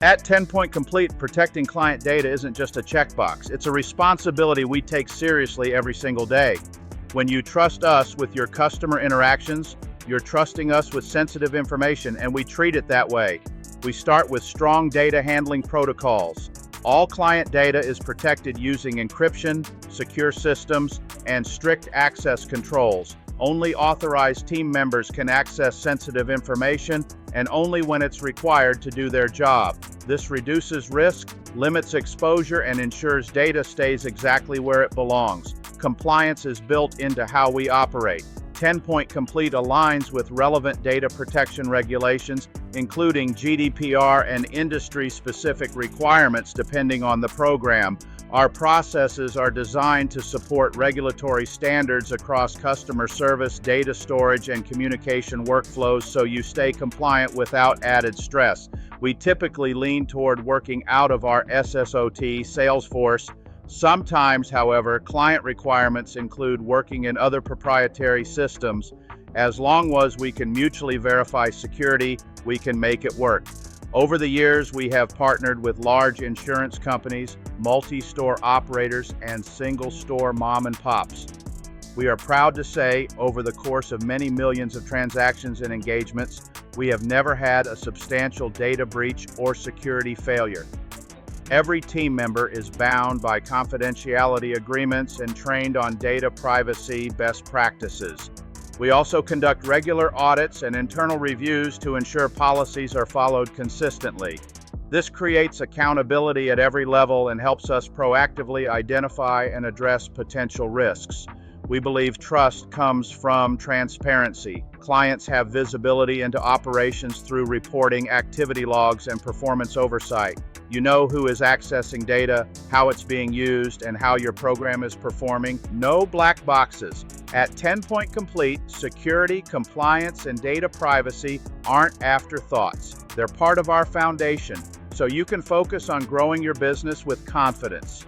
At TenPoint Complete, protecting client data isn't just a checkbox. It's a responsibility we take seriously every single day. When you trust us with your customer interactions, you're trusting us with sensitive information, and we treat it that way. We start with strong data handling protocols. All client data is protected using encryption, secure systems, and strict access controls. Only authorized team members can access sensitive information, and only when it's required to do their job. This reduces risk, limits exposure, and ensures data stays exactly where it belongs. Compliance is built into how we operate. TenPoint Complete aligns with relevant data protection regulations, including GDPR and industry-specific requirements depending on the program. Our processes are designed to support regulatory standards across customer service, data storage, and communication workflows so you stay compliant without added stress. We typically lean toward working out of our SSOT, Salesforce. Sometimes, however, client requirements include working in other proprietary systems. As long as we can mutually verify security, we can make it work. Over the years, we have partnered with large insurance companies, multi-store operators, and single-store mom and pops. We are proud to say, over the course of many millions of transactions and engagements, we have never had a substantial data breach or security failure. Every team member is bound by confidentiality agreements and trained on data privacy best practices. We also conduct regular audits and internal reviews to ensure policies are followed consistently. This creates accountability at every level and helps us proactively identify and address potential risks. We believe trust comes from transparency. Clients have visibility into operations through reporting, activity logs, and performance oversight. You know who is accessing data, how it's being used, and how your program is performing. No black boxes. At TenPoint Complete, security, compliance, and data privacy aren't afterthoughts. They're part of our foundation, so you can focus on growing your business with confidence.